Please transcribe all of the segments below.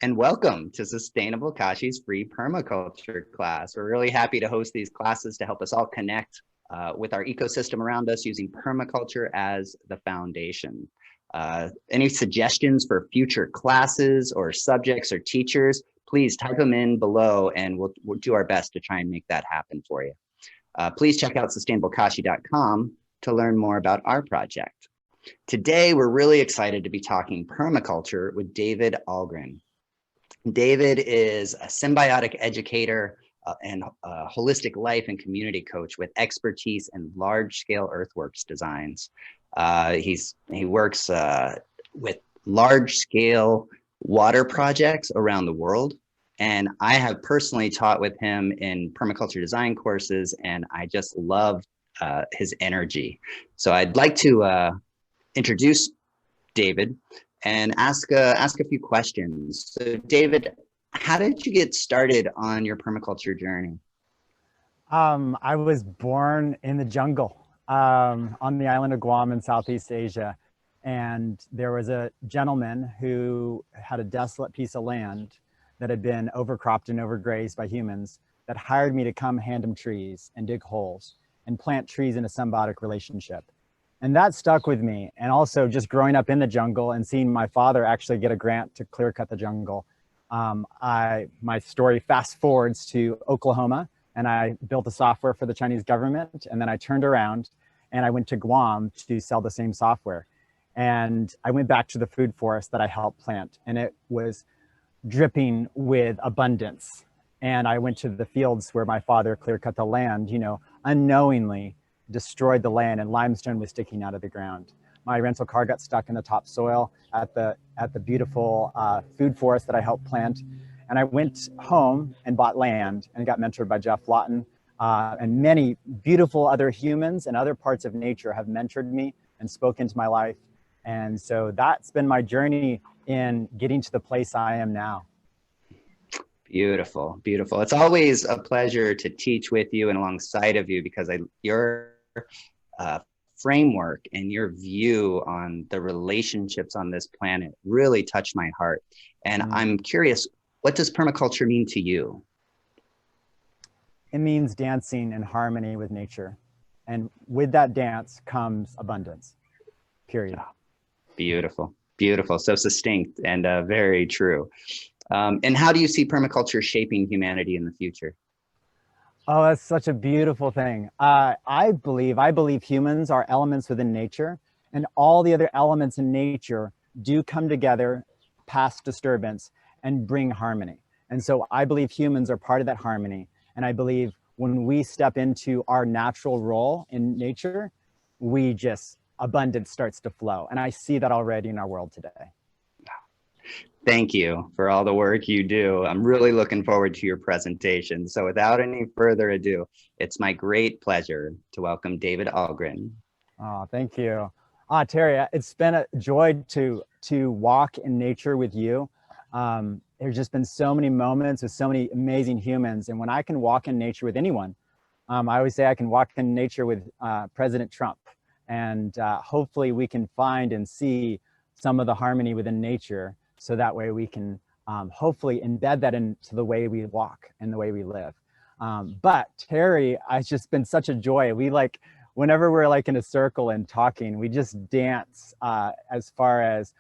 and welcome to Sustainable Kashi's free permaculture class. We're really happy to host these classes to help us all connect with our ecosystem around us using permaculture as the foundation. Any suggestions for future classes or subjects or teachers, please type them in below and we'll do our best to try and make that happen for you. Please check out sustainablekashi.com to learn more about our project. Today, we're really excited to be talking permaculture with David Ahlgren. David is a symbiotic educator and a holistic life and community coach with expertise in large-scale earthworks designs. He works with large-scale water projects around the world, and I have personally taught with him in permaculture design courses, and I just love his energy. So I'd like to introduce David and ask a few questions. So David, how did you get started on your permaculture journey? I was born in the jungle on the island of Guam in Southeast Asia. And there was a gentleman who had a desolate piece of land that had been overcropped and overgrazed by humans that hired me to come hand him trees and dig holes and plant trees in a symbiotic relationship. And that stuck with me. And also just growing up in the jungle and seeing my father actually get a grant to clear cut the jungle. My story fast forwards to Oklahoma, and I built a software for the Chinese government. And then I turned around and I went to Guam to sell the same software. And I went back to the food forest that I helped plant, and it was dripping with abundance. And I went to the fields where my father clear cut the land, unknowingly destroyed the land, and limestone was sticking out of the ground. My rental car got stuck in the topsoil at the beautiful food forest that I helped plant. And I went home and bought land and got mentored by Jeff Lawton. And many beautiful other humans and other parts of nature have mentored me and spoken to my life. And so that's been my journey in getting to the place I am now. Beautiful, beautiful. It's always a pleasure to teach with you and alongside of you because your framework and your view on the relationships on this planet really touched my heart. And I'm curious, what does permaculture mean to you? It means dancing in harmony with nature. And with that dance comes abundance, period. Beautiful, beautiful. So succinct and very true. And how do you see permaculture shaping humanity in the future? Oh, that's such a beautiful thing. I believe humans are elements within nature, and all the other elements in nature do come together past disturbance and bring harmony. And so I believe humans are part of that harmony. And I believe when we step into our natural role in nature, abundance starts to flow. And I see that already in our world today. Thank you for all the work you do. I'm really looking forward to your presentation. So without any further ado, it's my great pleasure to welcome David Ahlgren. Oh, thank you. Terry, it's been a joy to walk in nature with you. There's just been so many moments with so many amazing humans. And when I can walk in nature with anyone, I always say I can walk in nature with President Trump. And hopefully we can find and see some of the harmony within nature. So that way we can hopefully embed that into the way we walk and the way we live. But Terry, it's just been such a joy. Whenever we're in a circle and talking, we just dance as far as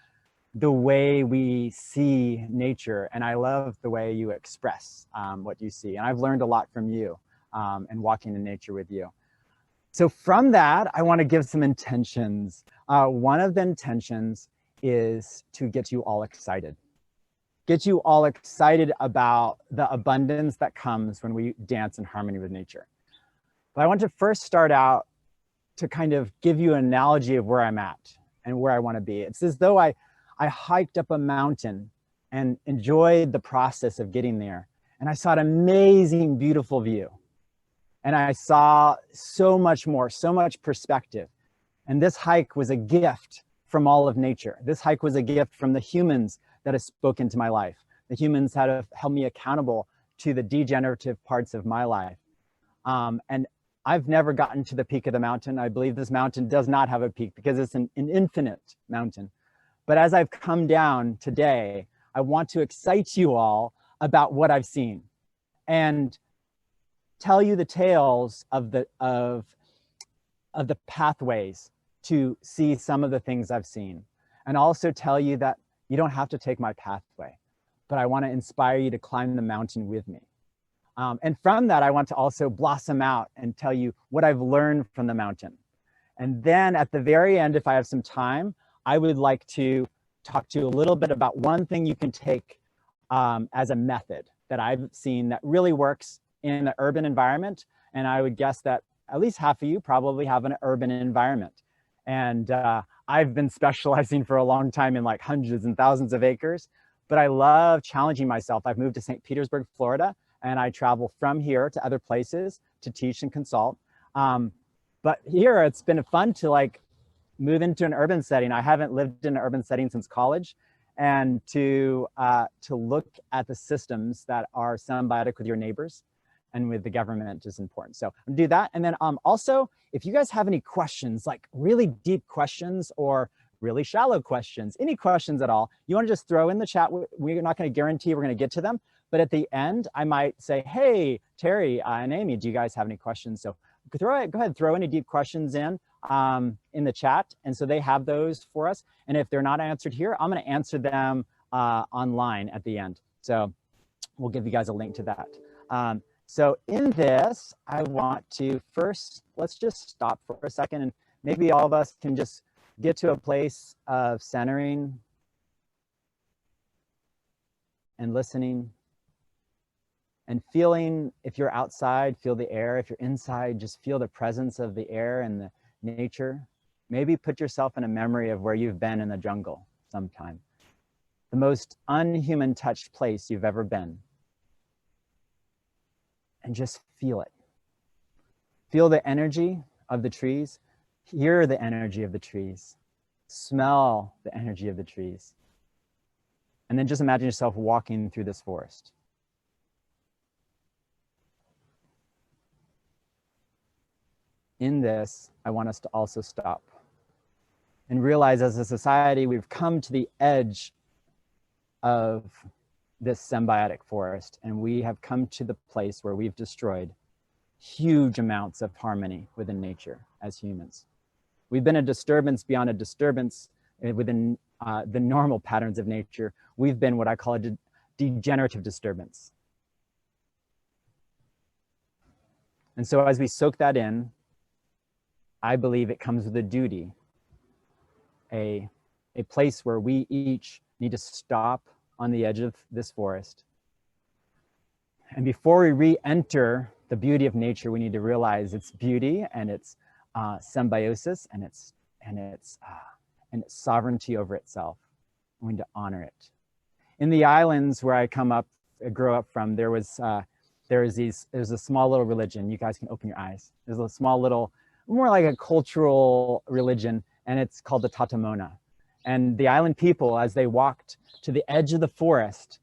the way we see nature. And I love the way you express what you see. And I've learned a lot from you and walking in nature with you. So from that, I want to give some intentions. One of the intentions is to get you all excited. Get you all excited about the abundance that comes when we dance in harmony with nature. But I want to first start out to kind of give you an analogy of where I'm at and where I want to be. It's as though I hiked up a mountain and enjoyed the process of getting there. And I saw an amazing, beautiful view. And I saw so much more, so much perspective. And this hike was a gift from all of nature. This hike was a gift from the humans that have spoken to my life. The humans that have held me accountable to the degenerative parts of my life. And I've never gotten to the peak of the mountain. I believe this mountain does not have a peak because it's an infinite mountain. But as I've come down today, I want to excite you all about what I've seen and tell you the tales of the pathways to see some of the things I've seen, and also tell you that you don't have to take my pathway, but I want to inspire you to climb the mountain with me. And from that, I want to also blossom out and tell you what I've learned from the mountain. And then at the very end, if I have some time, I would like to talk to you a little bit about one thing you can take as a method that I've seen that really works in an urban environment. And I would guess that at least half of you probably have an urban environment. And I've been specializing for a long time in like hundreds and thousands of acres, but I love challenging myself. I've moved to St. Petersburg, Florida, and I travel from here to other places to teach and consult. But here it's been fun to like move into an urban setting. I haven't lived in an urban setting since college, and to look at the systems that are symbiotic with your neighbors and with the government is important. So I'll do that. And then also, if you guys have any questions, like really deep questions or really shallow questions, any questions at all, you want to just throw in the chat. We're not going to guarantee we're going to get to them, but at the end, I might say, hey, Terry and Amy, do you guys have any questions? So go ahead, throw any deep questions in the chat. And so they have those for us. And if they're not answered here, I'm going to answer them online at the end. So we'll give you guys a link to that. So in this, I want to first, let's just stop for a second, and maybe all of us can just get to a place of centering and listening and feeling. If you're outside, feel the air. If you're inside, just feel the presence of the air and the nature. Maybe put yourself in a memory of where you've been in the jungle sometime. The most unhuman touched place you've ever been. And just feel it. Feel the energy of the trees. Hear the energy of the trees. Smell the energy of the trees. And then just imagine yourself walking through this forest. In this, I want us to also stop and realize as a society, we've come to the edge of this symbiotic forest, and we have come to the place where we've destroyed huge amounts of harmony within nature as humans. We've been a disturbance beyond a disturbance within the normal patterns of nature. We've been what I call a degenerative disturbance. And so as we soak that in, I believe it comes with a duty, a place where we each need to stop on the edge of this forest. And before we re-enter the beauty of nature, we need to realize its beauty and its symbiosis and its sovereignty over itself. We need to honor it. In the islands where I grew up from, there was a small little religion. You guys can open your eyes. There's a small little, more like a cultural religion, and it's called the Tatamona. And the island people, as they walked to the edge of the forest,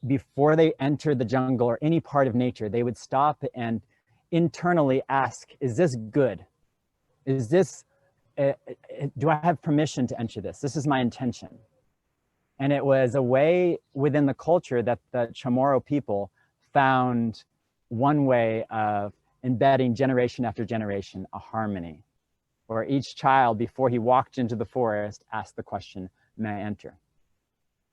before they entered the jungle or any part of nature, they would stop and internally ask, is this good? Is this, do I have permission to enter this? This is my intention. And it was a way within the culture that the Chamorro people found one way of embedding generation after generation a harmony, where each child, before he walked into the forest, asked the question, may I enter?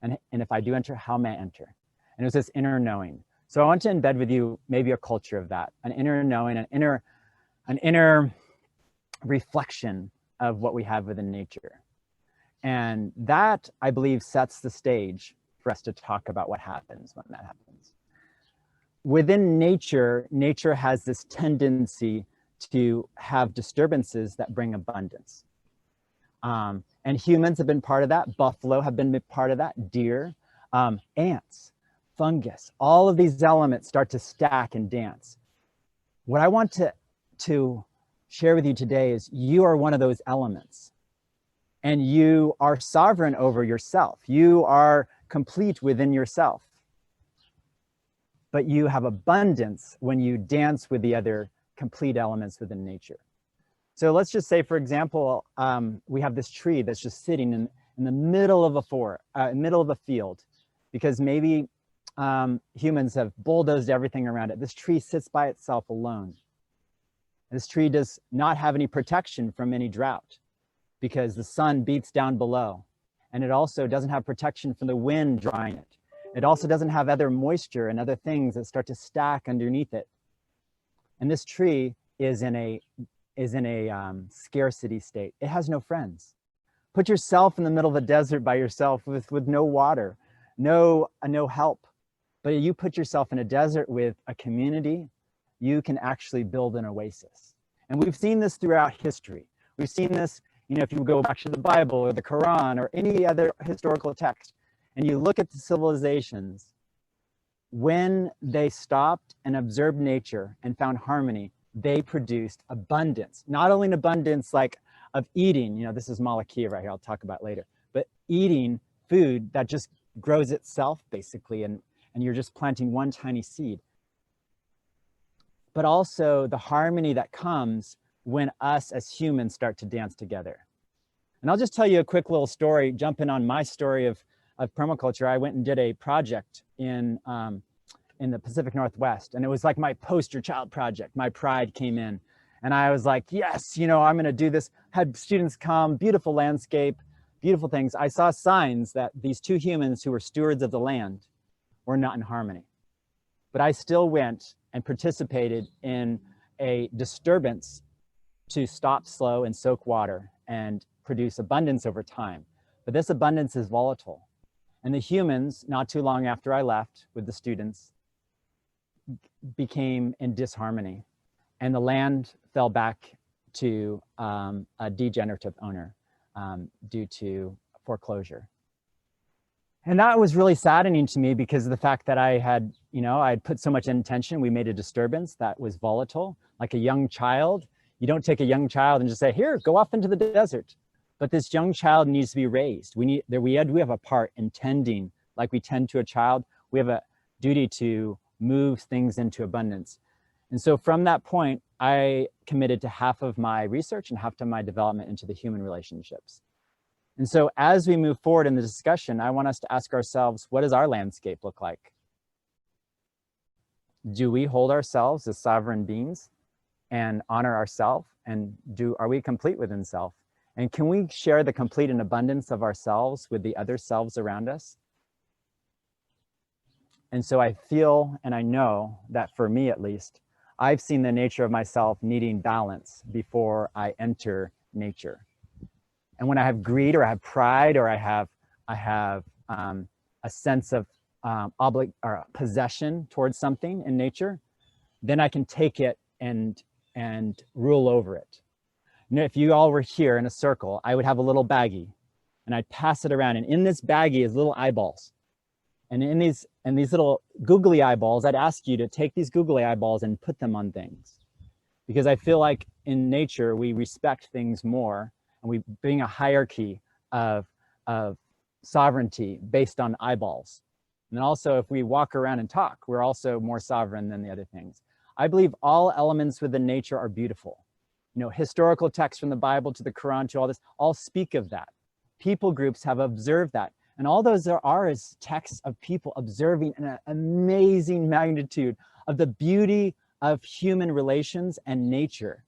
And if I do enter, how may I enter? And it was this inner knowing. So I want to embed with you maybe a culture of that, an inner knowing, an inner reflection of what we have within nature. And that, I believe, sets the stage for us to talk about what happens when that happens. Within nature, nature has this tendency to have disturbances that bring abundance. And humans have been part of that. Buffalo have been part of that. Deer, ants, fungus, all of these elements start to stack and dance. What I want to share with you today is you are one of those elements, and you are sovereign over yourself. You are complete within yourself, but you have abundance when you dance with the other complete elements within nature. So let's just say, for example, we have this tree that's just sitting in the middle of a field, because maybe humans have bulldozed everything around it. This tree sits by itself alone. This tree does not have any protection from any drought because the sun beats down below. And it also doesn't have protection from the wind drying it. It also doesn't have other moisture and other things that start to stack underneath it. And this tree is in a scarcity state. It has no friends. Put yourself in the middle of the desert by yourself with no water, no help. But you put yourself in a desert with a community, you can actually build an oasis. And we've seen this throughout history. We've seen this, if you go back to the Bible or the Quran or any other historical text, and you look at the civilizations, when they stopped and observed nature and found harmony, they produced abundance. Not only an abundance like of eating, this is Malakia right here, I'll talk about later, but eating food that just grows itself basically, and you're just planting one tiny seed. But also the harmony that comes when us as humans start to dance together. And I'll just tell you a quick little story, jumping on my story of permaculture. I went and did a project in the Pacific Northwest, and it was like my poster child project. My pride came in, and I was like, yes, I'm gonna do this. Had students come, beautiful landscape, beautiful things. I saw signs that these two humans who were stewards of the land were not in harmony. But I still went and participated in a disturbance to stop, slow, and soak water and produce abundance over time. But this abundance is volatile. And the humans, not too long after I left with the students, became in disharmony. And the land fell back to a degenerative owner due to foreclosure. And that was really saddening to me because of the fact that I had put so much intention. We made a disturbance that was volatile, like a young child. You don't take a young child and just say, here, go off into the desert. But this young child needs to be raised. We have a part in tending, like we tend to a child. We have a duty to move things into abundance. And so from that point, I committed to half of my research and half of my development into the human relationships. And so as we move forward in the discussion, I want us to ask ourselves, what does our landscape look like? Do we hold ourselves as sovereign beings and honor ourselves? And are we complete within self? And can we share the complete and abundance of ourselves with the other selves around us? And so I feel, and I know that for me at least, I've seen the nature of myself needing balance before I enter nature. And when I have greed or I have pride or I have a sense of possession towards something in nature, then I can take it and rule over it. If you all were here in a circle, I would have a little baggie and I'd pass it around, and in this baggie is little eyeballs. And in these little googly eyeballs, I'd ask you to take these googly eyeballs and put them on things. Because I feel like in nature, we respect things more, and we bring a hierarchy of sovereignty based on eyeballs. And also, if we walk around and talk, we're also more sovereign than the other things. I believe all elements within nature are beautiful. Historical texts from the Bible to the Quran to all this, all speak of that. People groups have observed that. And all those there are is texts of people observing an amazing magnitude of the beauty of human relations and nature.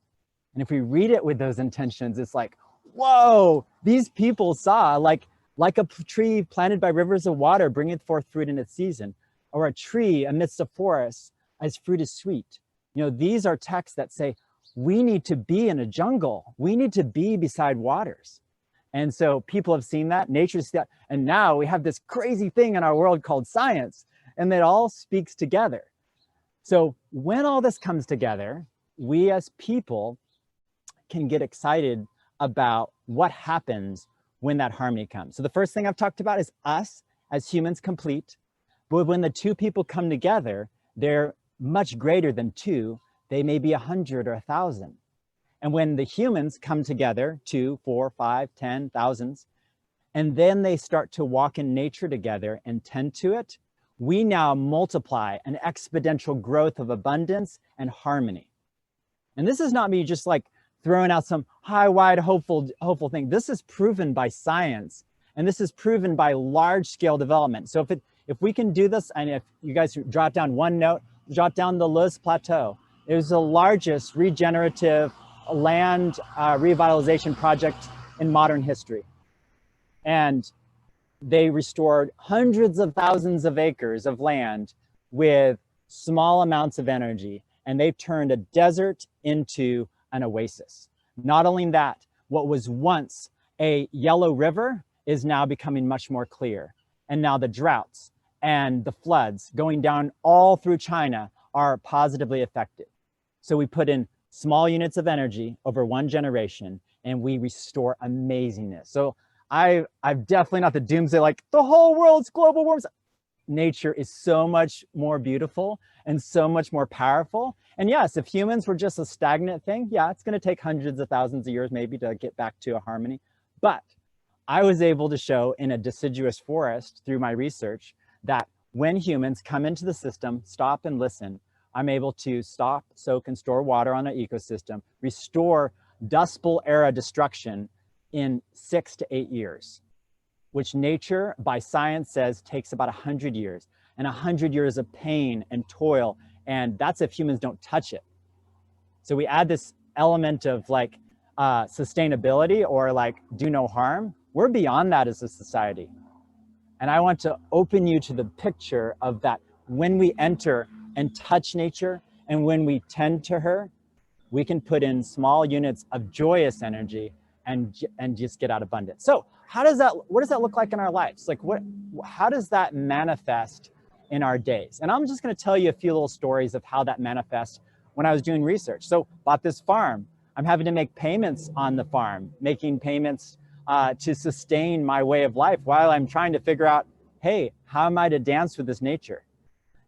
And if we read it with those intentions, it's like, whoa, these people saw like a tree planted by rivers of water bringeth forth fruit in its season, or a tree amidst a forest as fruit is sweet. These are texts that say, we need to be in a jungle. We need to be beside waters. And so people have seen that, nature's that, and now we have this crazy thing in our world called science, and it all speaks together. So when all this comes together, we as people can get excited about what happens when that harmony comes. So the first thing I've talked about is us as humans complete, but when the two people come together, they're much greater than two. They may be 100 or 1,000. And when the humans come together, 2, 4, 5, 10, thousands, and then they start to walk in nature together and tend to it, we now multiply an exponential growth of abundance and harmony. And this is not me just like throwing out some high, wide, hopeful thing. This is proven by science And this is proven by large scale development. So if we can do this, and if you guys jot down one note, jot down the Luz Plateau. It was the largest regenerative land revitalization project in modern history. And they restored hundreds of thousands of acres of land with small amounts of energy. And they've turned a desert into an oasis. Not only that, what was once a yellow river is now becoming much more clear. And now the droughts and the floods going down all through China are positively affected. So we put in small units of energy over one generation and we restore amazingness. So I'm definitely not the doomsday, like the whole world's global warming. Nature is so much more beautiful and so much more powerful. And yes, if humans were just a stagnant thing, yeah, it's going to take hundreds of thousands of years maybe to get back to a harmony. But I was able to show in a deciduous forest through my research that when humans come into the system, stop and listen, I'm able to stop, soak, and store water on an ecosystem, restore Dust Bowl era destruction in 6 to 8 years, which nature by science says takes about 100 years, and 100 years of pain and toil. And that's if humans don't touch it. So we add this element of like sustainability or like do no harm. We're beyond that as a society. And I want to open you to the picture of that when we enter and touch nature and when we tend to her, we can put in small units of joyous energy and just get out abundant. So what does that look like in our lives? Like how does that manifest in our days? And I'm just going to tell you a few little stories of how that manifests when I was doing research. So bought this farm. I'm having to make payments on the farm, making payments to sustain my way of life while I'm trying to figure out, hey, how am I to dance with this nature?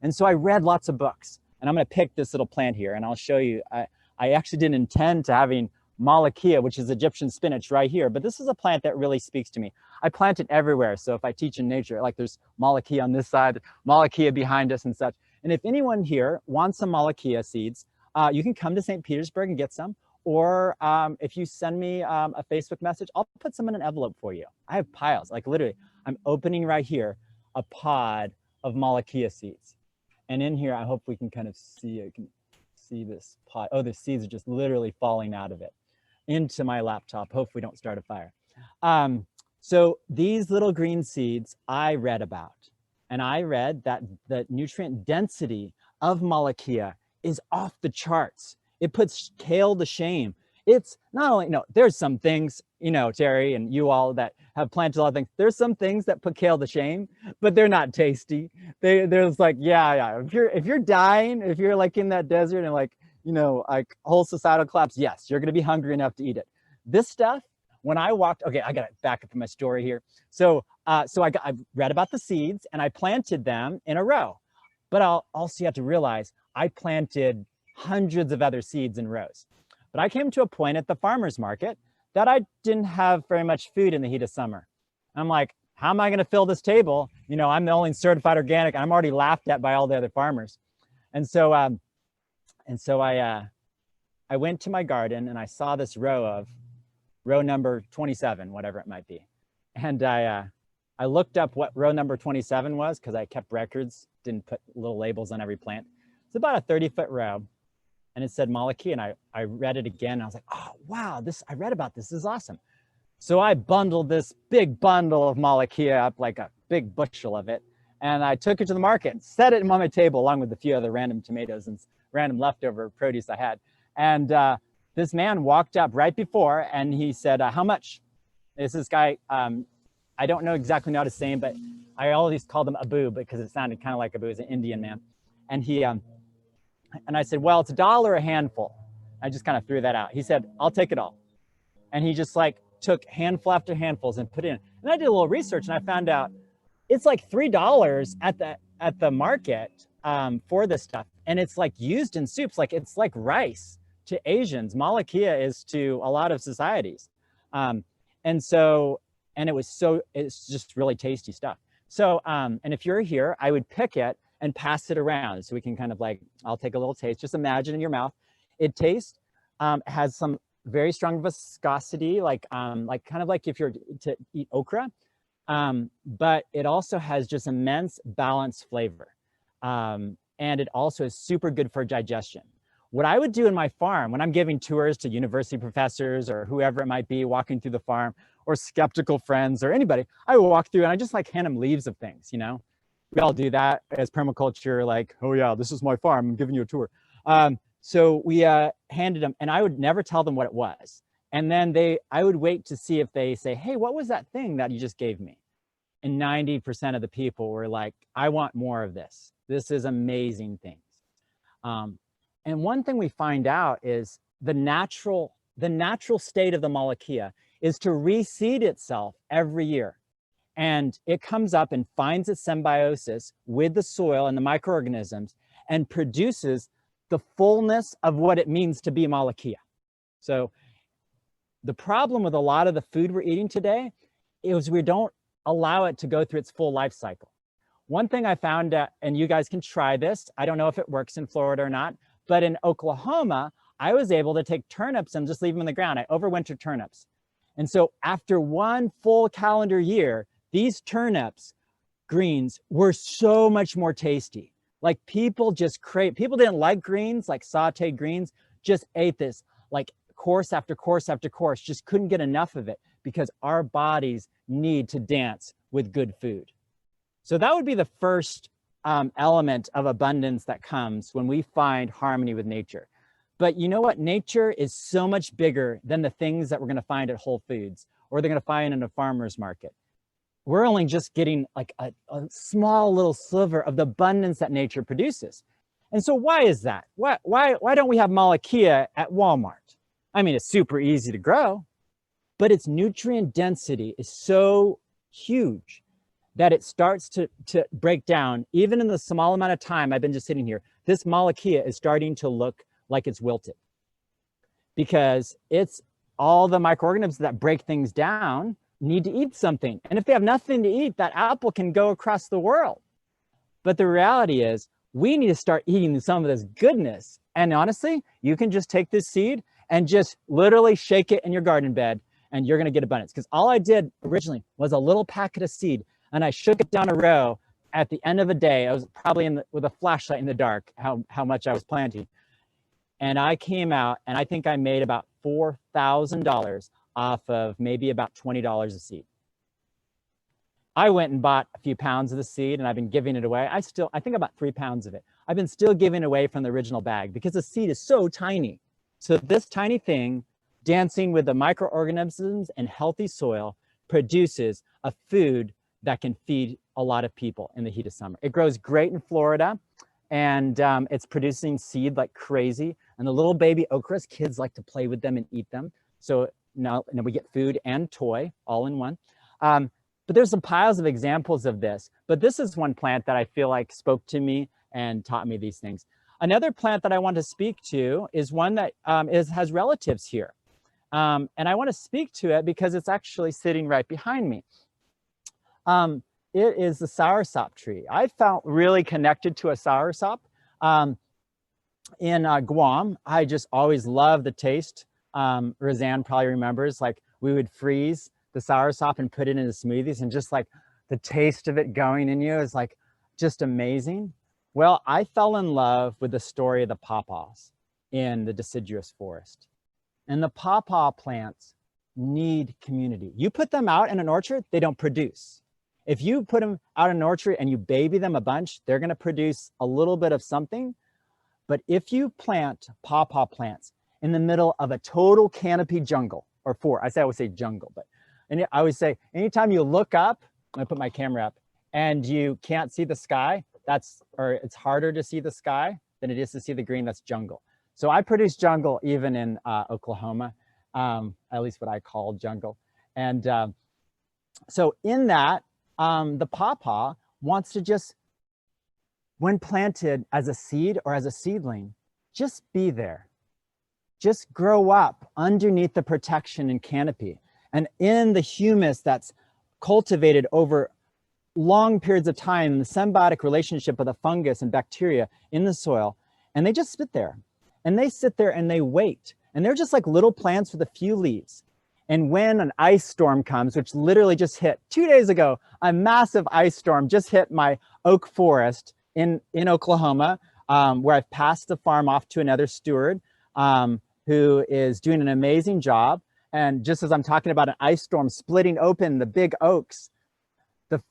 And so I read lots of books, and I'm going to pick this little plant here and I'll show you. I actually didn't intend to having Malakia, which is Egyptian spinach right here, but this is a plant that really speaks to me. I plant it everywhere. So if I teach in nature, like there's Malakia on this side, Malakia behind us and such. And if anyone here wants some Malakia seeds, you can come to St. Petersburg and get some. Or if you send me a Facebook message, I'll put some in an envelope for you. I have piles, like literally, I'm opening right here a pod of Malakia seeds. And in here, I hope we can kind of see it. Can see this pod. Oh, the seeds are just literally falling out of it into my laptop. Hopefully don't start a fire. So these little green seeds I read about, and I read that the nutrient density of Malakia is off the charts. It puts kale to shame. It's not only, no, there's some things, you know, Terry and you all that have planted a lot of things, there's some things that put kale to shame, but they're not tasty. There's like, yeah. If you're dying, if you're like in that desert and like, you know, like whole societal collapse, yes, you're going to be hungry enough to eat it. This stuff, when I walked, okay, I got to back up in my story here. So I read about the seeds and I planted them in a row, but also you have to realize I planted hundreds of other seeds in rows. But I came to a point at the farmer's market that I didn't have very much food in the heat of summer. I'm like, how am I going to fill this table? You know, I'm the only certified organic. I'm already laughed at by all the other farmers. And so I went to my garden and I saw this row number 27, whatever it might be. And I looked up what row number 27 was because I kept records, didn't put little labels on every plant. It's about a 30-foot row. And it said Malakia, and I read it again. And I was like, oh, wow, I read about this. This is awesome. So I bundled this big bundle of Malakia up, like a big bushel of it. And I took it to the market and set it on my table along with a few other random tomatoes and random leftover produce I had. And this man walked up right before and he said, how much? It's this guy, I don't know exactly how to say him, but I always called him Abu because it sounded kind of like Abu. He's an Indian man. And and I said, well, it's $1 a handful. I just kind of threw that out. He said, I'll take it all. And he just like took handful after handfuls and put it in. And I did a little research and I found out it's like $3 at the market for this stuff. And it's like used in soups. Like it's like rice to Asians. Malakia is to a lot of societies. And it's just really tasty stuff. So, and if you're here, I would pick it and pass it around. So we can kind of like, I'll take a little taste, just imagine in your mouth. It tastes, has some very strong viscosity, like kind of like if you're to eat okra. but it also has just immense balanced flavor. And it also is super good for digestion. What I would do in my farm when I'm giving tours to university professors or whoever it might be walking through the farm, or skeptical friends or anybody, I would walk through and I just like hand them leaves of things, you know? We all do that as permaculture, like, oh yeah, this is my farm, I'm giving you a tour. So we handed them, and I would never tell them what it was. And then I would wait to see if they say, hey, what was that thing that you just gave me? And 90% of the people were like, I want more of this. This is amazing things. And one thing we find out is the natural state of the Malakia is to reseed itself every year. And it comes up and finds its symbiosis with the soil and the microorganisms and produces the fullness of what it means to be a Malakia. So the problem with a lot of the food we're eating today is we don't allow it to go through its full life cycle. One thing I found, and you guys can try this, I don't know if it works in Florida or not, but in Oklahoma, I was able to take turnips and just leave them in the ground. I overwintered turnips. And so after one full calendar year, these turnips greens were so much more tasty. Like people didn't like greens, like sauteed greens, just ate this like course after course after course, just couldn't get enough of it because our bodies need to dance with good food. So that would be the first element of abundance that comes when we find harmony with nature. But you know what? Nature is so much bigger than the things that we're going to find at Whole Foods or they're going to find in a farmer's market. We're only just getting like a small little sliver of the abundance that nature produces. And so why is that? Why don't we have Malakia at Walmart? I mean, it's super easy to grow, but its nutrient density is so huge that it starts to break down. Even in the small amount of time I've been just sitting here, this Malakia is starting to look like it's wilted because it's all the microorganisms that break things down need to eat something. And if they have nothing to eat, that apple can go across the world. But the reality is we need to start eating some of this goodness. And honestly, you can just take this seed and just literally shake it in your garden bed and you're gonna get abundance. Because all I did originally was a little packet of seed and I shook it down a row. At the end of a day, I was probably with a flashlight in the dark, how much I was planting. And I came out and I think I made about $4,000 off of maybe about $20 a seed. I went and bought a few pounds of the seed and I've been giving it away. I think about 3 pounds of it. I've been still giving away from the original bag because the seed is so tiny. So this tiny thing dancing with the microorganisms and healthy soil produces a food that can feed a lot of people in the heat of summer. It grows great in Florida and it's producing seed like crazy. And the little baby okras, kids like to play with them and eat them. So now we get food and toy all in one. But there's some piles of examples of this. But this is one plant that I feel like spoke to me and taught me these things. Another plant that I want to speak to is one that has relatives here. And I want to speak to it because it's actually sitting right behind me. It is the Soursop tree. I felt really connected to a Soursop. In Guam, I just always loved the taste. Roseanne probably remembers, like we would freeze the Soursop and put it into smoothies and just like the taste of it going in you is like just amazing. Well, I fell in love with the story of the pawpaws in the deciduous forest. And the pawpaw plants need community. You put them out in an orchard, they don't produce. If you put them out in an orchard and you baby them a bunch, they're gonna produce a little bit of something. But if you plant pawpaw plants in the middle of a total canopy jungle, or I always say jungle, but I always say, anytime you look up, I'm gonna put my camera up, and you can't see the sky, or it's harder to see the sky than it is to see the green, that's jungle. So I produce jungle even in Oklahoma, at least what I call jungle. And so in that, the pawpaw wants to just, when planted as a seed or as a seedling, just be there. Just grow up underneath the protection and canopy. And in the humus that's cultivated over long periods of time, in the symbiotic relationship of the fungus and bacteria in the soil, and they just sit there. And they sit there and they wait. And they're just like little plants with a few leaves. And when an ice storm comes, which literally just hit 2 days ago, a massive ice storm just hit my oak forest in Oklahoma, where I've passed the farm off to another steward who is doing an amazing job. And just as I'm talking about an ice storm splitting open the big oaks, the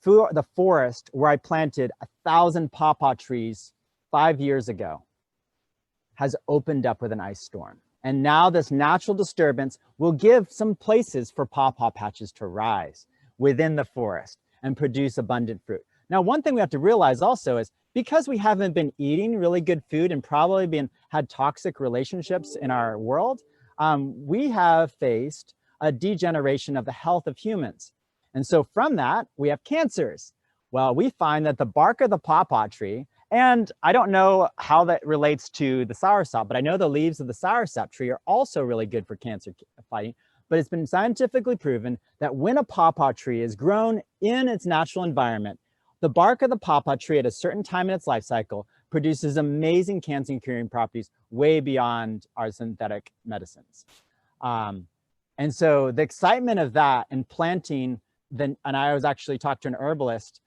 forest where I planted 1,000 pawpaw trees 5 years ago has opened up with an ice storm. And now this natural disturbance will give some places for pawpaw patches to rise within the forest and produce abundant fruit. Now, one thing we have to realize also is because we haven't been eating really good food and probably had toxic relationships in our world, we have faced a degeneration of the health of humans. And so from that, we have cancers. Well, we find that the bark of the pawpaw tree, and I don't know how that relates to the soursop, but I know the leaves of the soursop tree are also really good for cancer fighting. But it's been scientifically proven that when a pawpaw tree is grown in its natural environment, the bark of the pawpaw tree at a certain time in its life cycle produces amazing cancer curing properties way beyond our synthetic medicines. And so the excitement of that and planting, and I was actually talked to an herbalist,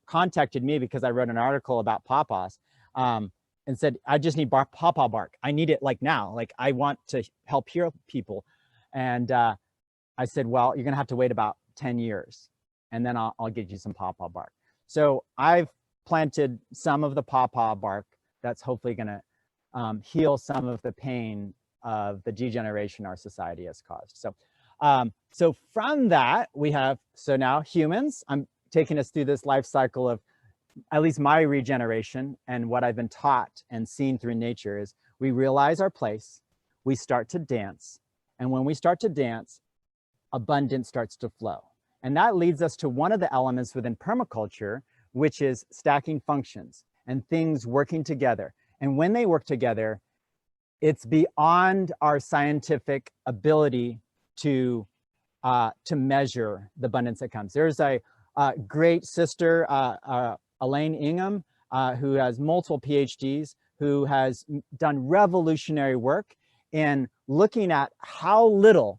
contacted me because I wrote an article about pawpaws and said, I just need pawpaw bark. I need it like now, like I want to help heal people. And I said, well, you're gonna have to wait about 10 years and then I'll get you some pawpaw bark. So I've planted some of the pawpaw bark that's hopefully gonna heal some of the pain of the degeneration our society has caused. So from that, we have, so now humans, I'm taking us through this life cycle of at least my regeneration, and what I've been taught and seen through nature is we realize our place, we start to dance, and when we start to dance, abundance starts to flow. And that leads us to one of the elements within permaculture, which is stacking functions and things working together. And when they work together, it's beyond our scientific ability to measure the abundance that comes. There's a great sister, Elaine Ingham, who has multiple PhDs, who has done revolutionary work in looking at how little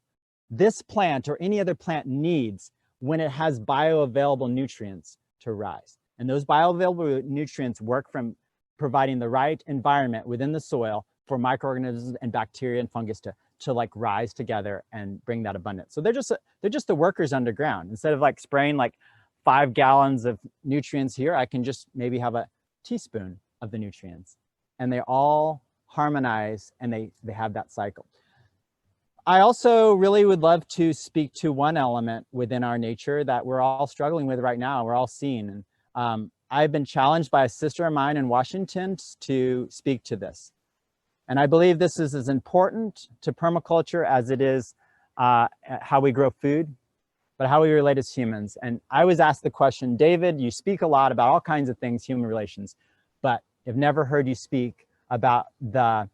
this plant or any other plant needs when it has bioavailable nutrients to rise. And those bioavailable nutrients work from providing the right environment within the soil for microorganisms and bacteria and fungus to like rise together and bring that abundance. So they're just the workers underground. Instead of like spraying like 5 gallons of nutrients here, I can just maybe have a teaspoon of the nutrients, and they all harmonize and they have that cycle. I also really would love to speak to one element within our nature that we're all struggling with right now. We're all seeing, and I've been challenged by a sister of mine in Washington to speak to this. And I believe this is as important to permaculture as it is how we grow food, but how we relate as humans. And I was asked the question, David, you speak a lot about all kinds of things, human relations, but I've never heard you speak about the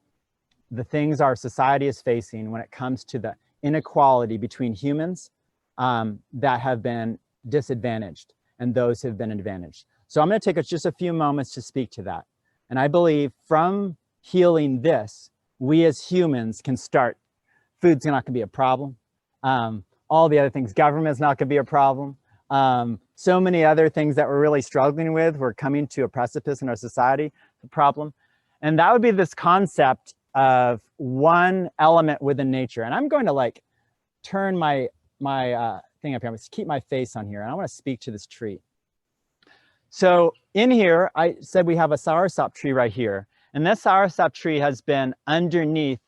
things our society is facing when it comes to the inequality between humans that have been disadvantaged and those who have been advantaged. So I'm going to take just a few moments to speak to that. And I believe from healing this, we as humans can start. Food's not going to be a problem. All the other things, government's not going to be a problem. So many other things that we're really struggling with, we're coming to a precipice in our society, the problem. And that would be this concept of one element within nature. And I'm going to like turn my thing up here. I'm going to keep my face on here, and I want to speak to this tree. So in here, I said we have a soursop tree right here. And this soursop tree has been underneath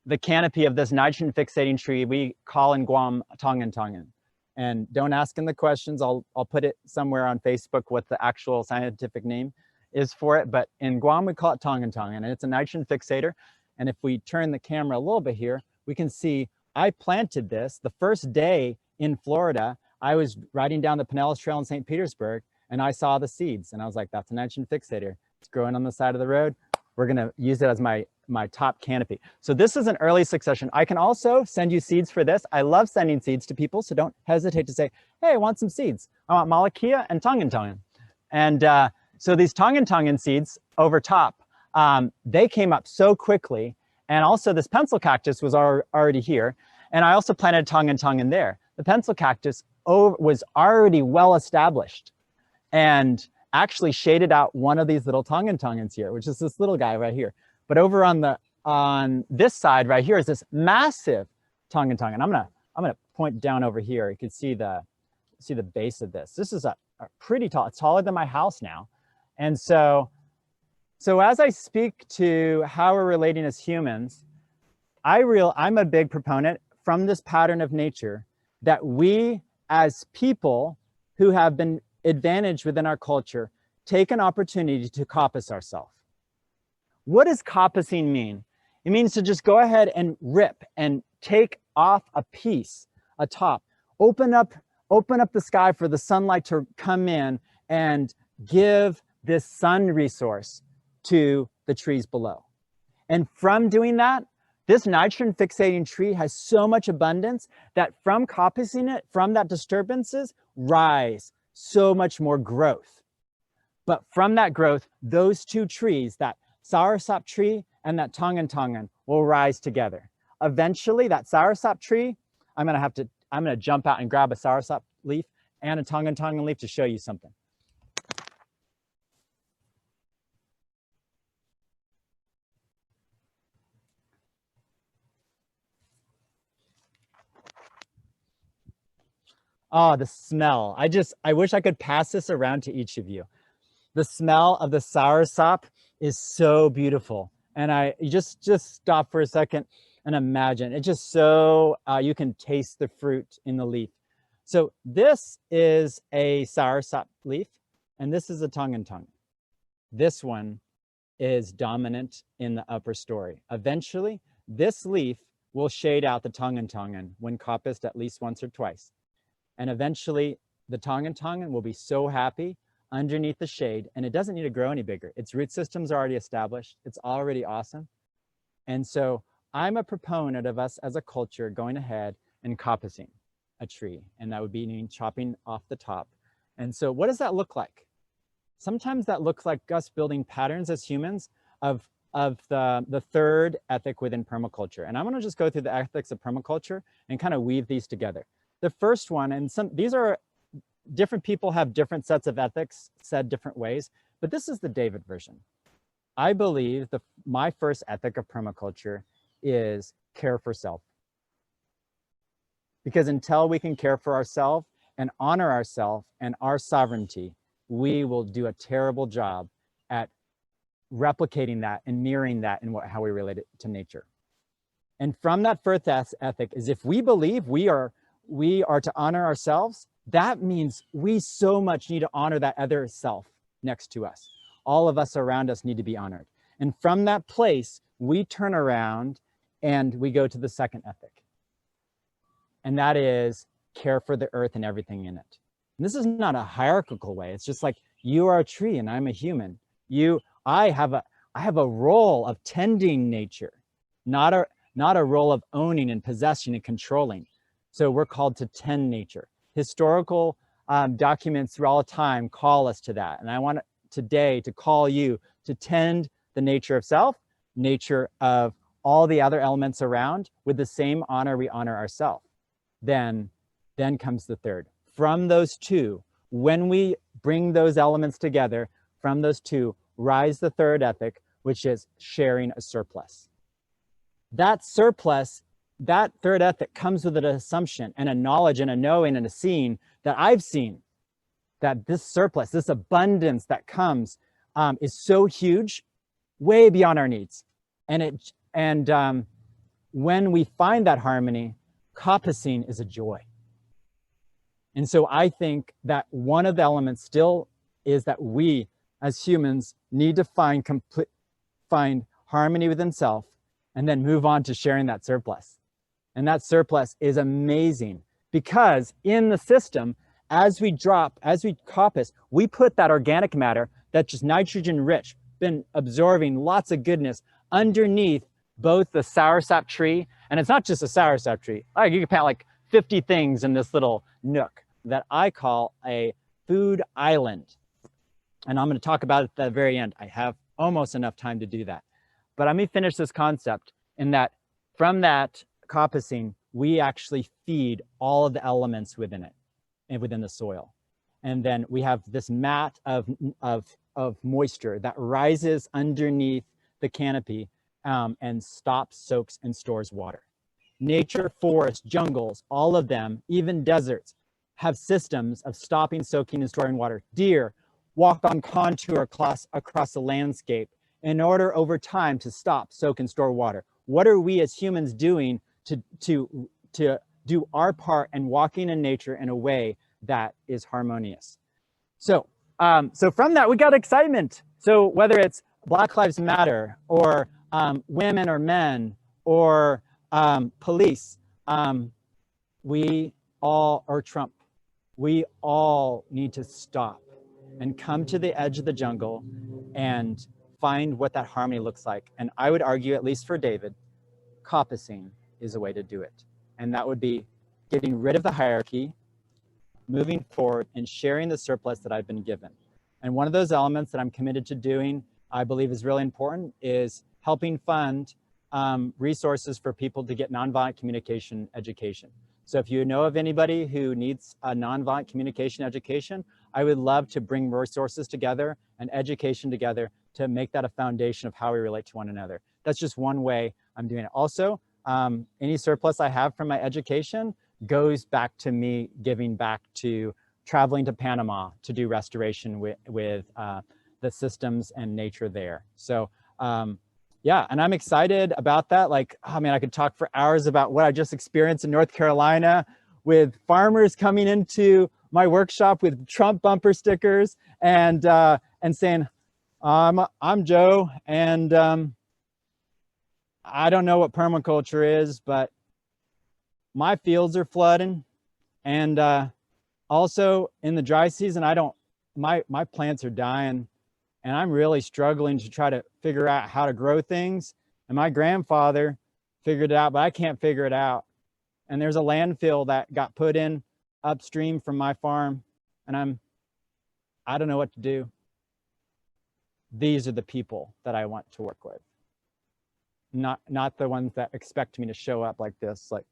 the canopy of this nitrogen fixating tree we call in Guam tongan. And don't ask him the questions. I'll put it somewhere on Facebook what the actual scientific name is for it. But in Guam, we call it tongan, and it's a nitrogen fixator. And if we turn the camera a little bit here, we can see I planted this the first day in Florida. I was riding down the Pinellas Trail in St. Petersburg, and I saw the seeds. And I was like, that's a nitrogen fixator. It's growing on the side of the road. We're going to use it as my top canopy. So this is an early succession. I can also send you seeds for this. I love sending seeds to people, so don't hesitate to say, hey, I want some seeds. I want Malakia and tongan. And so these tongan seeds over top, they came up so quickly. And also this pencil cactus was already here. And I also planted tongue in there. The pencil cactus was already well established and actually shaded out one of these little tongue here, which is this little guy right here. But over on this side right here is this massive tongue. And I'm gonna point down over here. You can see the base of this. This is a pretty tall. It's taller than my house now. And so as I speak to how we're relating as humans, I'm a big proponent from this pattern of nature that we as people who have been advantaged within our culture take an opportunity to coppice ourselves. What does coppicing mean? It means to just go ahead and rip and take off a piece, a top, open up the sky for the sunlight to come in and give this sun resource to the trees below. And from doing that, this nitrogen fixating tree has so much abundance that from coppicing it, from that disturbances, rise so much more growth. But from that growth, those two trees, that Soursop tree and that tongue will rise together. Eventually, that Soursop tree, I'm gonna jump out and grab a Soursop leaf and a tongue leaf to show you something. Oh, the smell. I wish I could pass this around to each of you. The smell of the Soursop is so beautiful. And you just stop for a second and imagine. It's just so, you can taste the fruit in the leaf. So this is a Soursop leaf, and this is a tongue. This one is dominant in the upper story. Eventually, this leaf will shade out the tongue when coppiced at least once or twice. And eventually the tongue will be so happy underneath the shade, and it doesn't need to grow any bigger. Its root system's already established. It's already awesome. And so I'm a proponent of us as a culture going ahead and coppicing a tree, and that would be chopping off the top. And so what does that look like? Sometimes that looks like us building patterns as humans of the third ethic within permaculture. And I'm gonna just go through the ethics of permaculture and kind of weave these together. The first one, and these are different people have different sets of ethics said different ways, but this is the David version. I believe my first ethic of permaculture is care for self. Because until we can care for ourselves and honor ourselves and our sovereignty, we will do a terrible job at replicating that and mirroring that in how we relate it to nature. And from that first ethic is if we believe we are to honor ourselves, that means we so much need to honor that other self next to us. All of us around us need to be honored. And from that place, we turn around and we go to the second ethic. And that is care for the earth and everything in it. And this is not a hierarchical way. It's just like, you are a tree and I'm a human. I have a role of tending nature, not a role of owning and possessing and controlling. So we're called to tend nature. Historical documents through all time call us to that. And I want today to call you to tend the nature of self, nature of all the other elements around with the same honor we honor ourselves. Then comes the third. From those two, when we bring those elements together, from those two, rise the third ethic, which is sharing a surplus. That surplus, that third ethic comes with an assumption and a knowledge and a knowing and a seeing that I've seen that this surplus, this abundance that comes is so huge, way beyond our needs. And when we find that harmony, coppicing is a joy. And so I think that one of the elements still is that we as humans need to find harmony within self and then move on to sharing that surplus. And that surplus is amazing because in the system, as we coppice, we put that organic matter that's just nitrogen rich, been absorbing lots of goodness underneath both the Soursop tree, and it's not just a Soursop tree. Like, you can plant like 50 things in this little nook that I call a food island. And I'm going to talk about it at the very end. I have almost enough time to do that. But let me finish this concept in that from that coppicing, we actually feed all of the elements within it and within the soil. And then we have this mat of moisture that rises underneath the canopy and stops, soaks, and stores water. Nature, forests, jungles, all of them, even deserts, have systems of stopping, soaking, and storing water. Deer walk on contour across the landscape in order over time to stop, soak, and store water. What are we as humans doing to do our part and walking in nature in a way that is harmonious? So, so from that, we got excitement. So whether it's Black Lives Matter or women or men or police, we all, or Trump, we all need to stop and come to the edge of the jungle and find what that harmony looks like. And I would argue, at least for David, coppicing is a way to do it. And that would be getting rid of the hierarchy, moving forward, and sharing the surplus that I've been given. And one of those elements that I'm committed to doing, I believe is really important, is helping fund resources for people to get nonviolent communication education. So if you know of anybody who needs a nonviolent communication education, I would love to bring resources together and education together to make that a foundation of how we relate to one another. That's just one way I'm doing it. Also, any surplus I have from my education goes back to me giving back to traveling to Panama to do restoration with the systems and nature there. So yeah, and I'm excited about that. Like, oh man, I could talk for hours about what I just experienced in North Carolina with farmers coming into my workshop with Trump bumper stickers and saying, I'm Joe, and I don't know what permaculture is, but my fields are flooding, and also in the dry season, my plants are dying, and I'm really struggling to try to figure out how to grow things. And my grandfather figured it out, but I can't figure it out. And there's a landfill that got put in upstream from my farm, and I don't know what to do. These are the people that I want to work with. Not the ones that expect me to show up like this, like,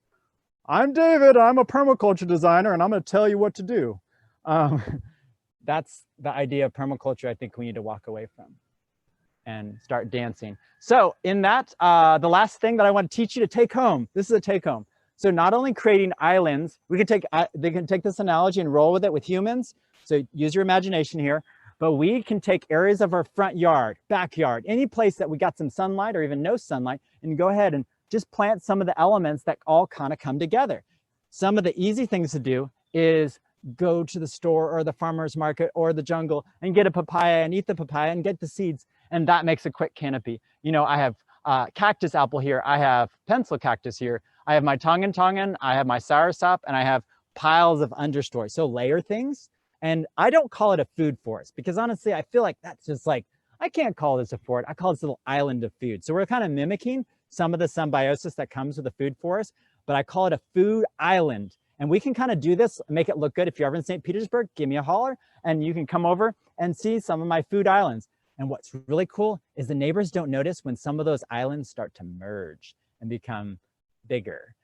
I'm David, I'm a permaculture designer, and I'm going to tell you what to do. That's the idea of permaculture I think we need to walk away from and start dancing. So in that, the last thing that I want to teach you to take home, this is a take home. So not only creating islands, they can take this analogy and roll with it with humans. So use your imagination here, but we can take areas of our front yard, backyard, any place that we got some sunlight or even no sunlight, and go ahead and just plant some of the elements that all kind of come together. Some of the easy things to do is go to the store or the farmer's market or the jungle and get a papaya and eat the papaya and get the seeds. And that makes a quick canopy. You know, I have cactus apple here. I have pencil cactus here. I have my tongan, I have my soursop, and I have piles of understory. So layer things. And I don't call it a food forest because honestly, I feel like that's just like, I can't call this a forest. I call this a little island of food. So we're kind of mimicking some of the symbiosis that comes with the food forest, but I call it a food island. And we can kind of do this, make it look good. If you're ever in St. Petersburg, give me a holler and you can come over and see some of my food islands. And what's really cool is the neighbors don't notice when some of those islands start to merge and become bigger.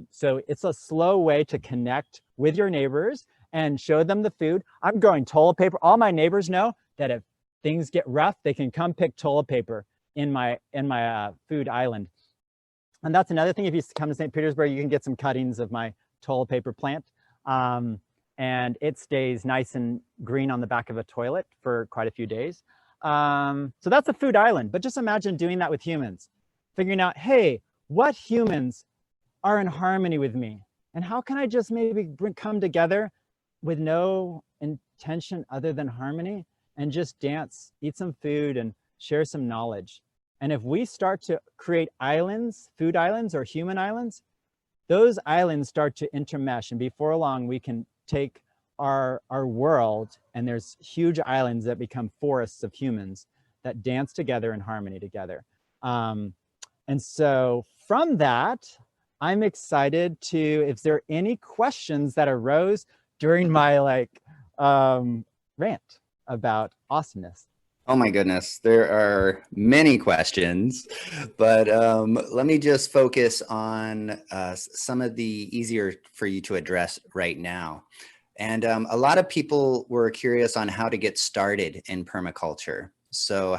So it's a slow way to connect with your neighbors and show them the food. I'm growing toilet paper. All my neighbors know that if things get rough, they can come pick toilet paper in my food island. And that's another thing. If you come to St. Petersburg, you can get some cuttings of my toilet paper plant. And it stays nice and green on the back of a toilet for quite a few days. So that's a food island, but just imagine doing that with humans, figuring out, hey, what humans are in harmony with me? And how can I just maybe come together with no intention other than harmony and just dance, eat some food, and share some knowledge? And if we start to create islands, food islands or human islands, those islands start to intermesh, and before long, we can take our world, and there's huge islands that become forests of humans that dance together in harmony together. And so from that, I'm excited to, if there are any questions that arose during my rant about awesomeness. Oh my goodness, there are many questions, but let me just focus on some of the easier for you to address right now. And a lot of people were curious on how to get started in permaculture. So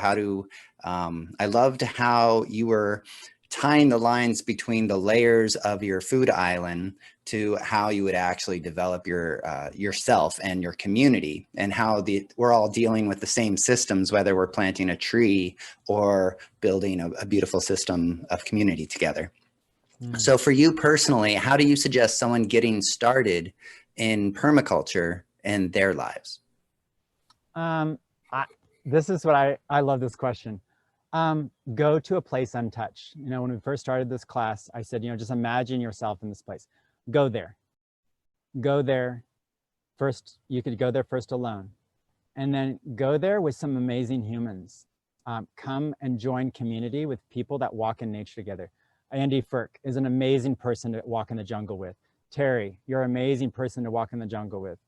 I loved how you were tying the lines between the layers of your food island to how you would actually develop yourself and your community, and how we're all dealing with the same systems, whether we're planting a tree or building a beautiful system of community together. So for you personally, how do you suggest someone getting started in permaculture in their lives? Um, I, this is what I love this question. Go to a place untouched. You know, when we first started this class, I said, you know, just imagine yourself in this place. Go there. Go there first. You could go there first alone, and then go there with some amazing humans. Come and join community with people that walk in nature together. Andy Firk is an amazing person to walk in the jungle with. Terry, you're an amazing person to walk in the jungle with.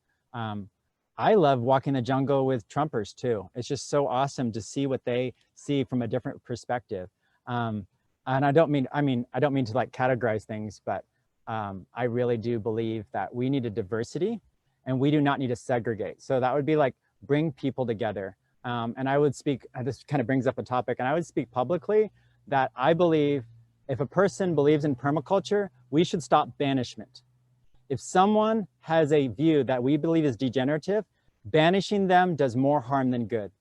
I love walking the jungle with Trumpers too. It's just so awesome to see what they see from a different perspective. And I don't mean to like categorize things, but I really do believe that we need a diversity and we do not need to segregate. So that would be like bring people together. And I would speak, this kind of brings up a topic, and I would speak publicly that I believe if a person believes in permaculture, we should stop banishment. If someone has a view that we believe is degenerative, banishing them does more harm than good.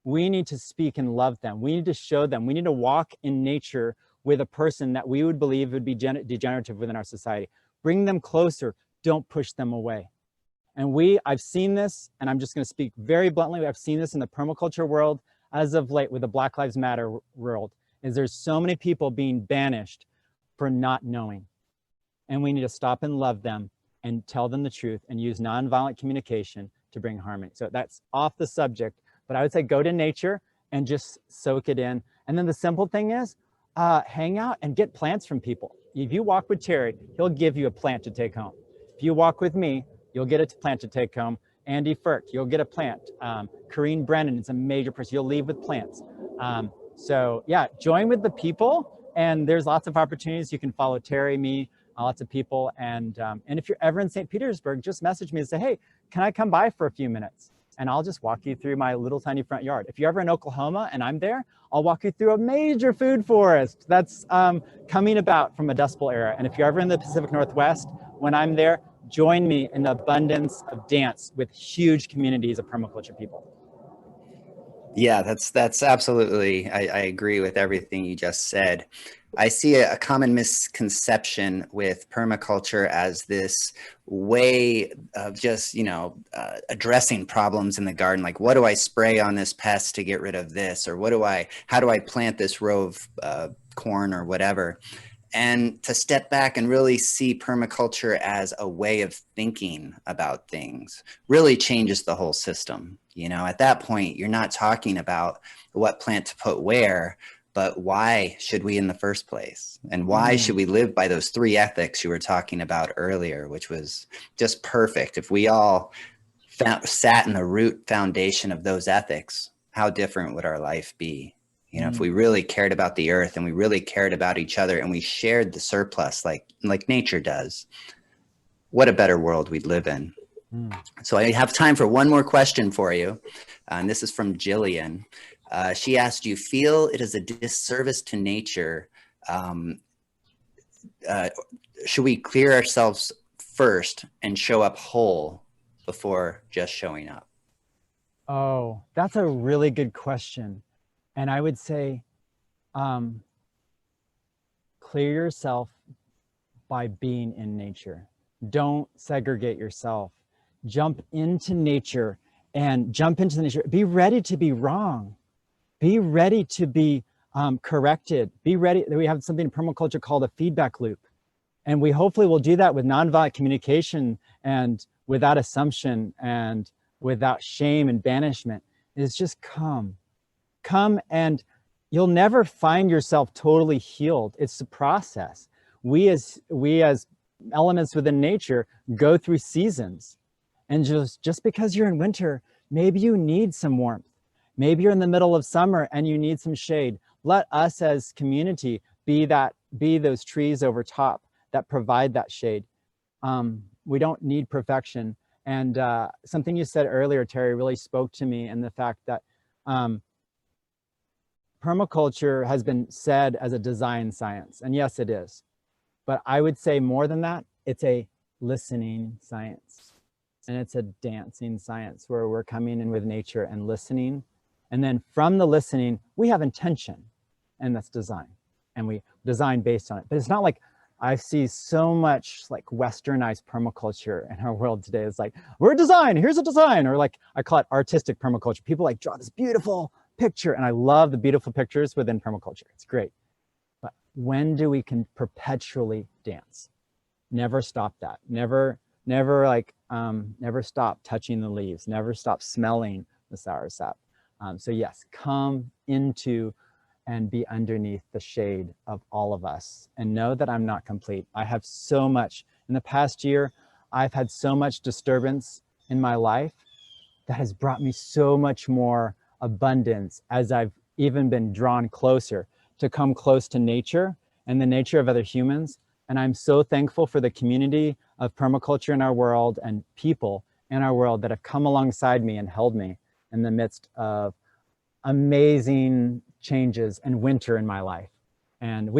We need to speak and love them. We need to show them. We need to walk in nature with a person that we would believe would be degenerative within our society. Bring them closer. Don't push them away. And I've seen this, and I'm just going to speak very bluntly, I've seen this in the permaculture world as of late with the Black Lives Matter world, is there's so many people being banished for not knowing. And we need to stop and love them and tell them the truth and use nonviolent communication to bring harmony. So that's off the subject, but I would say go to nature and just soak it in. And then the simple thing is hang out and get plants from people. If you walk with Terry, he'll give you a plant to take home. If you walk with me, you'll get a plant to take home. Andy Firk, you'll get a plant. Corrine Brennan is a major person. You'll leave with plants. So yeah, join with the people, and there's lots of opportunities. You can follow Terry, me, lots of people. And if you're ever in St. Petersburg, just message me and say, hey, can I come by for a few minutes? And I'll just walk you through my little tiny front yard. If you're ever in Oklahoma and I'm there, I'll walk you through a major food forest that's coming about from a Dust Bowl era. And if you're ever in the Pacific Northwest, when I'm there, join me in the abundance of dance with huge communities of permaculture people. Yeah, that's absolutely, I agree with everything you just said. I see a common misconception with permaculture as this way of just, addressing problems in the garden. Like, what do I spray on this pest to get rid of this? Or how do I plant this row of corn or whatever? And to step back and really see permaculture as a way of thinking about things really changes the whole system. At that point, you're not talking about what plant to put where, but why should we in the first place? And why should we live by those 3 ethics you were talking about earlier, which was just perfect. If we all sat in the root foundation of those ethics, how different would our life be? If we really cared about the earth and we really cared about each other and we shared the surplus like nature does, what a better world we'd live in. So I have time for one more question for you. And this is from Jillian. She asked, do you feel it is a disservice to nature? Should we clear ourselves first and show up whole before just showing up? Oh, that's a really good question. And I would say, clear yourself by being in nature. Don't segregate yourself. Jump into nature and jump into the nature. Be ready to be wrong. Be ready to be corrected. Be ready. We have something in permaculture called a feedback loop. And we hopefully will do that with nonviolent communication and without assumption and without shame and banishment. It's just come. Come, and you'll never find yourself totally healed. It's a process. We as elements within nature go through seasons. And just because you're in winter, maybe you need some warmth. Maybe you're in the middle of summer and you need some shade. Let us as community be those trees over top that provide that shade. We don't need perfection. And something you said earlier, Terry, really spoke to me, and the fact that permaculture has been said as a design science. And yes, it is. But I would say more than that, it's a listening science. And it's a dancing science where we're coming in with nature and listening. And then from the listening, we have intention, and that's design. And we design based on it. But it's not like I see so much like westernized permaculture in our world today. It's like, we're design, here's a design. Or like, I call it artistic permaculture. People like draw this beautiful picture. And I love the beautiful pictures within permaculture. It's great. But when do we can perpetually dance? Never stop that. Never stop touching the leaves. Never stop smelling the soursop. So yes, come into and be underneath the shade of all of us, and know that I'm not complete. I have so much. In the past year, I've had so much disturbance in my life that has brought me so much more abundance as I've even been drawn closer to come close to nature and the nature of other humans. And I'm so thankful for the community of permaculture in our world and people in our world that have come alongside me and held me in the midst of amazing changes and winter in my life. And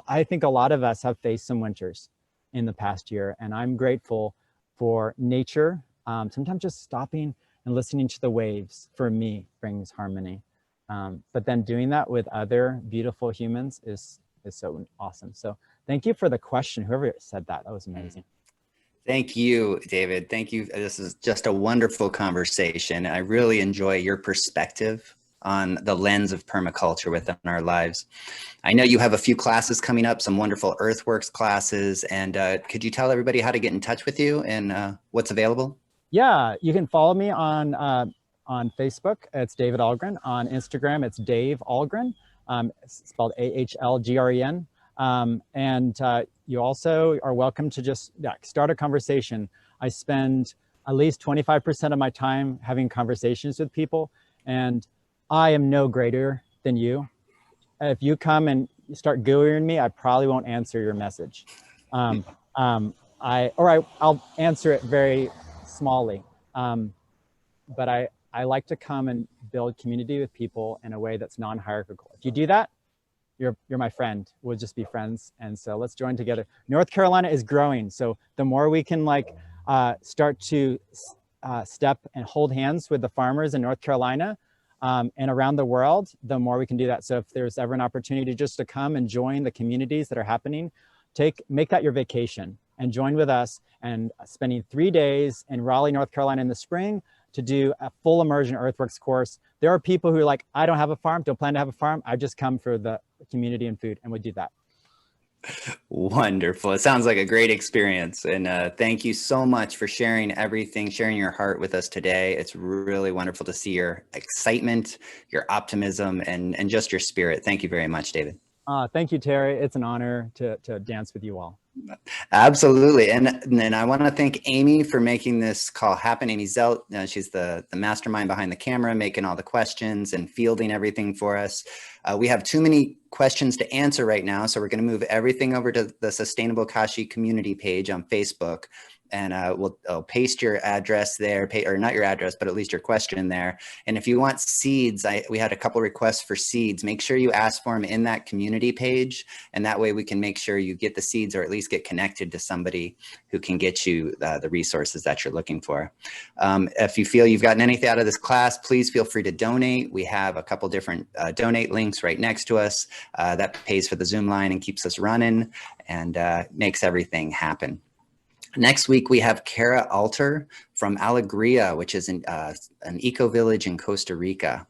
I think a lot of us have faced some winters in the past year, and I'm grateful for nature. Sometimes just stopping and listening to the waves for me brings harmony. But then doing that with other beautiful humans is so awesome. So thank you for the question. Whoever said that, that was amazing. Thank you, David. Thank you. This is just a wonderful conversation. I really enjoy your perspective on the lens of permaculture within our lives. I know you have a few classes coming up, some wonderful earthworks classes, and could you tell everybody how to get in touch with you and what's available? Yeah, you can follow me on Facebook. It's David Ahlgren. On Instagram, it's Dave Ahlgren. It's spelled Ahlgren. And you also are welcome to just start a conversation. I spend at least 25% of my time having conversations with people, and I am no greater than you. If you come and you start gooeying me, I probably won't answer your message. I'll answer it very smallly. But I like to come and build community with people in a way that's non-hierarchical. If you do that, you're my friend. We'll just be friends. And so let's join together. North Carolina is growing. So the more we can start to step and hold hands with the farmers in North Carolina and around the world, the more we can do that. So if there's ever an opportunity just to come and join the communities that are happening, make that your vacation and join with us, and spending 3 days in Raleigh, North Carolina in the spring to do a full immersion earthworks course. There are people who are like, I don't have a farm, don't plan to have a farm. I just come for the community and food, and we do that. Wonderful. It sounds like a great experience. And thank you so much for sharing everything, sharing your heart with us today. It's really wonderful to see your excitement, your optimism, and just your spirit. Thank you very much, David. Thank you, Terry. It's an honor to dance with you all. Absolutely. And then I want to thank Amy for making this call happen. Amy Zelt, she's the mastermind behind the camera, making all the questions and fielding everything for us. We have too many questions to answer right now, so we're going to move everything over to the Sustainable Kashi community page on Facebook. And I'll paste your address there, or not your address, but at least your question there. And if you want seeds, we had a couple requests for seeds. Make sure you ask for them in that community page. And that way we can make sure you get the seeds, or at least get connected to somebody who can get you the resources that you're looking for. If you feel you've gotten anything out of this class, please feel free to donate. We have a couple different donate links right next to us that pays for the Zoom line and keeps us running and makes everything happen. Next week, we have Kara Alter from Alegria, which is an eco-village in Costa Rica.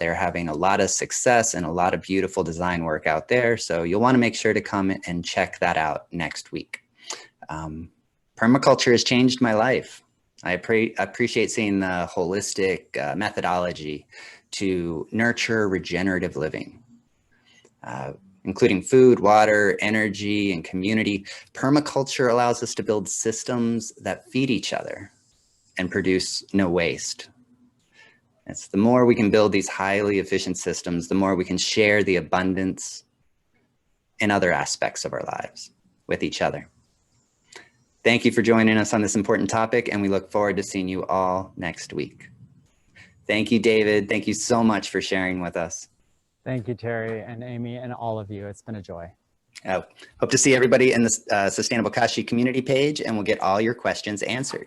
They're having a lot of success and a lot of beautiful design work out there. So you'll want to make sure to come and check that out next week. Permaculture has changed my life. I appreciate seeing the holistic methodology to nurture regenerative living. Including food, water, energy, and community. Permaculture allows us to build systems that feed each other and produce no waste. It's the more we can build these highly efficient systems, the more we can share the abundance in other aspects of our lives with each other. Thank you for joining us on this important topic, and we look forward to seeing you all next week. Thank you, David. Thank you so much for sharing with us. Thank you, Terry and Amy and all of you. It's been a joy. Hope to see everybody in the Sustainable Kashi community page, and we'll get all your questions answered.